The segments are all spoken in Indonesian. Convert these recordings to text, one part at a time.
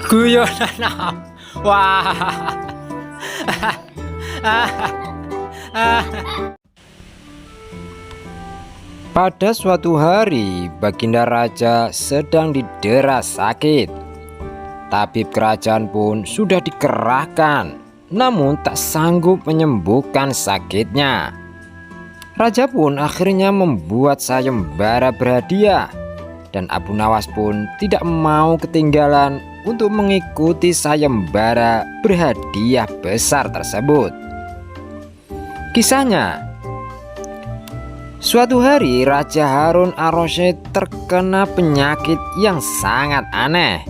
Guyonan. Wah. Pada suatu hari, Baginda Raja sedang didera sakit. Tabib kerajaan pun sudah dikerahkan, namun tak sanggup menyembuhkan sakitnya. Raja pun akhirnya membuat sayembara berhadiah, dan Abu Nawas pun tidak mau ketinggalan untuk mengikuti sayembara berhadiah besar tersebut. Kisahnya, suatu hari Raja Harun ar-Rasyid terkena penyakit yang sangat aneh.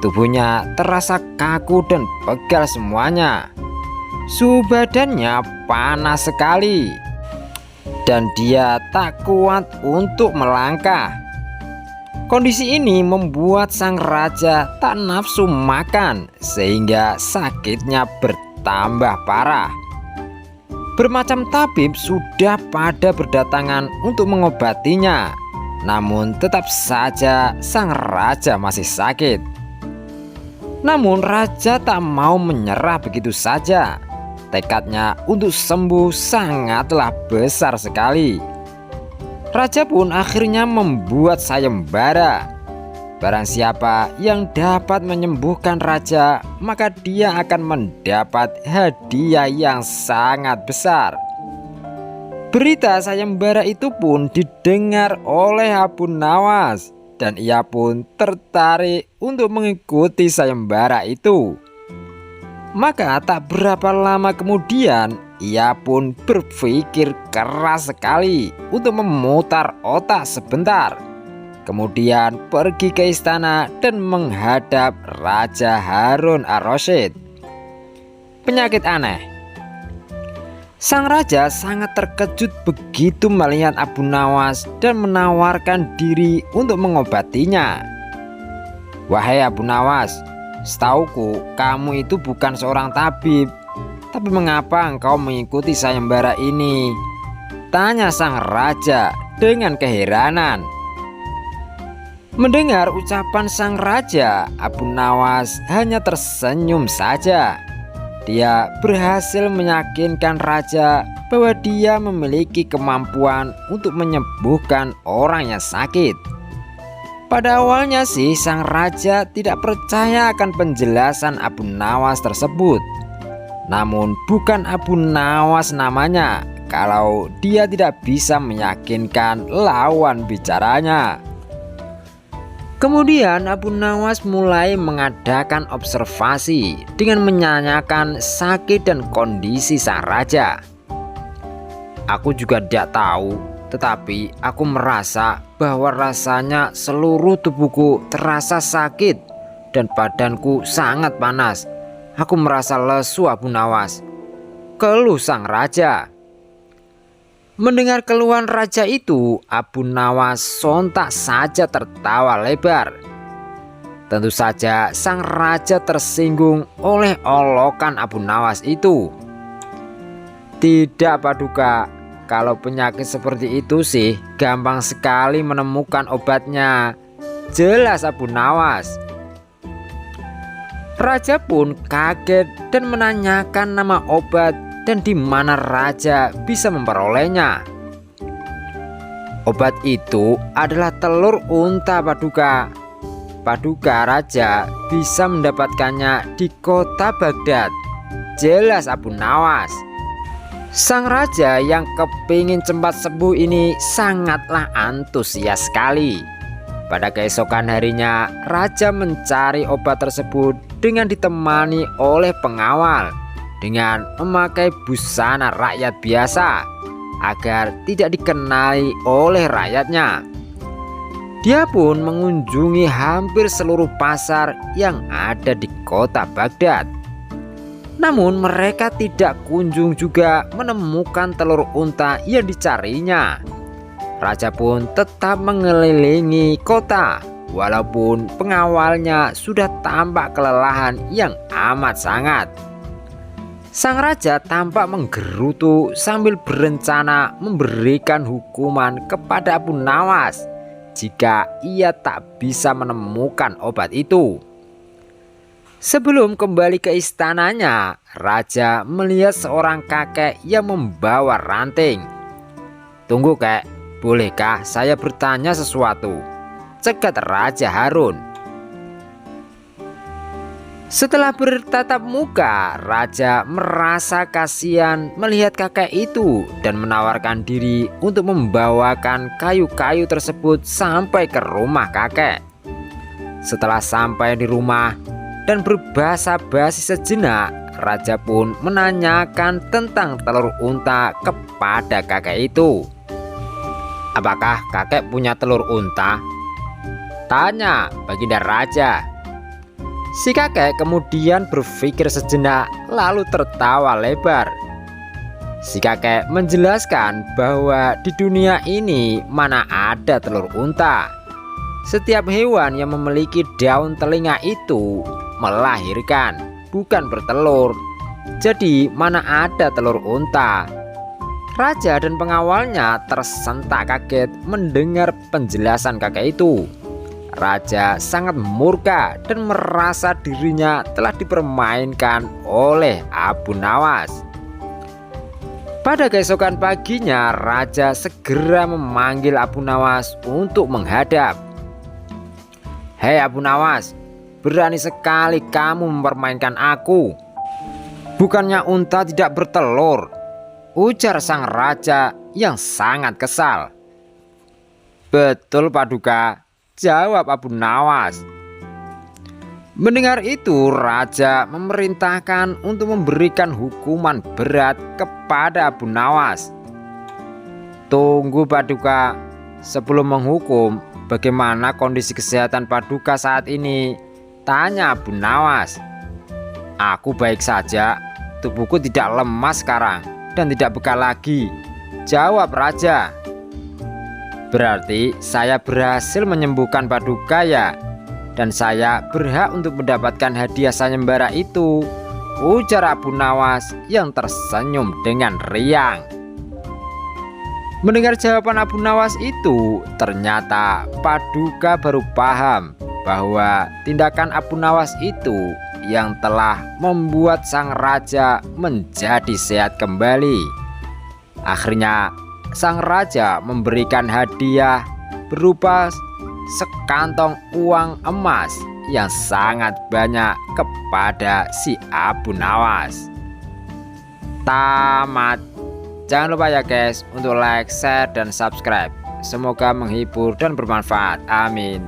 Tubuhnya terasa kaku dan pegal semuanya. Suhu badannya panas sekali, dan dia tak kuat untuk melangkah. Kondisi ini membuat sang raja tak nafsu makan, sehingga sakitnya bertambah parah. Bermacam tabib sudah pada berdatangan untuk mengobatinya, namun tetap saja sang raja masih sakit. Namun raja tak mau menyerah begitu saja. Tekadnya untuk sembuh sangatlah besar sekali. Raja pun akhirnya membuat sayembara. Barang siapa yang dapat menyembuhkan raja, maka dia akan mendapat hadiah yang sangat besar. Berita sayembara itu pun didengar oleh Abu Nawas, dan ia pun tertarik untuk mengikuti sayembara itu. Maka tak berapa lama kemudian, ia pun berpikir keras sekali untuk memutar otak sebentar. Kemudian pergi ke istana dan menghadap Raja Harun ar-Rasyid. Penyakit aneh. Sang raja sangat terkejut begitu melihat Abu Nawas dan menawarkan diri untuk mengobatinya. Wahai Abu Nawas, setauku kamu itu bukan seorang tabib, tapi mengapa engkau mengikuti sayembara ini? Tanya sang raja dengan keheranan. Mendengar ucapan sang raja, Abu Nawas hanya tersenyum saja. Dia berhasil meyakinkan raja bahwa dia memiliki kemampuan untuk menyembuhkan orang yang sakit. Pada awalnya sih sang raja tidak percaya akan penjelasan Abu Nawas tersebut. Namun bukan Abu Nawas namanya kalau dia tidak bisa meyakinkan lawan bicaranya. Kemudian Abu Nawas mulai mengadakan observasi dengan menanyakan sakit dan kondisi sang raja. Aku juga tidak tahu, tetapi aku merasa bahwa rasanya seluruh tubuhku terasa sakit dan badanku sangat panas. Aku merasa lesu Abu Nawas, keluh sang raja. Mendengar keluhan raja itu, Abu Nawas sontak saja tertawa lebar. Tentu saja sang raja tersinggung oleh olokan Abu Nawas itu. Tidak Paduka, kalau penyakit seperti itu sih gampang sekali menemukan obatnya, jelas Abu Nawas. Raja pun kaget dan menanyakan nama obat dan di mana raja bisa memperolehnya. Obat itu adalah telur unta Paduka. Paduka raja bisa mendapatkannya di kota Baghdad, jelas Abu Nawas. Sang raja yang kepingin cepat sembuh ini sangatlah antusias sekali. Pada keesokan harinya, raja mencari obat tersebut dengan ditemani oleh pengawal, dengan memakai busana rakyat biasa agar tidak dikenali oleh rakyatnya. Dia pun mengunjungi hampir seluruh pasar yang ada di kota Baghdad. Namun mereka tidak kunjung juga menemukan telur unta yang dicarinya. Raja pun tetap mengelilingi kota, walaupun pengawalnya sudah tampak kelelahan yang amat sangat. Sang raja tampak menggerutu sambil berencana memberikan hukuman kepada Abu Nawas jika ia tak bisa menemukan obat itu. Sebelum kembali ke istananya, raja melihat seorang kakek yang membawa ranting. "Tunggu kek, bolehkah saya bertanya sesuatu?" cegat Raja Harun. Setelah bertatap muka, raja merasa kasihan melihat kakek itu dan menawarkan diri untuk membawakan kayu-kayu tersebut sampai ke rumah kakek. Setelah sampai di rumah dan berbasa-basi sejenak, raja pun menanyakan tentang telur unta kepada kakek itu. "Apakah kakek punya telur unta?" tanya baginda raja. Si kakek kemudian berpikir sejenak lalu tertawa lebar. Si kakek menjelaskan bahwa di dunia ini mana ada telur unta. Setiap hewan yang memiliki daun telinga itu melahirkan, bukan bertelur. Jadi mana ada telur unta? Raja dan pengawalnya tersentak kaget mendengar penjelasan kakek itu. Raja sangat murka dan merasa dirinya telah dipermainkan oleh Abu Nawas. Pada keesokan paginya, raja segera memanggil Abu Nawas untuk menghadap. "Hei Abu Nawas, berani sekali kamu mempermainkan aku. Bukannya unta tidak bertelur?" ujar sang raja yang sangat kesal. "Betul Paduka," jawab Abu Nawas. Mendengar itu, raja memerintahkan untuk memberikan hukuman berat kepada Abu Nawas. "Tunggu Paduka, sebelum menghukum, bagaimana kondisi kesehatan Paduka saat ini?" tanya Abu Nawas. "Aku baik saja, tubuhku tidak lemas sekarang dan tidak bekal lagi," jawab raja. "Berarti saya berhasil menyembuhkan Paduka ya, dan saya berhak untuk mendapatkan hadiah sayembara itu," ujar Abu Nawas yang tersenyum dengan riang. Mendengar jawaban Abu Nawas itu, ternyata Paduka baru paham bahwa tindakan Abu Nawas itu yang telah membuat sang raja menjadi sehat kembali. Akhirnya sang raja memberikan hadiah berupa sekantong uang emas yang sangat banyak kepada si Abu Nawas. Tamat. Jangan lupa ya guys untuk like, share, dan subscribe. Semoga menghibur dan bermanfaat. Amin.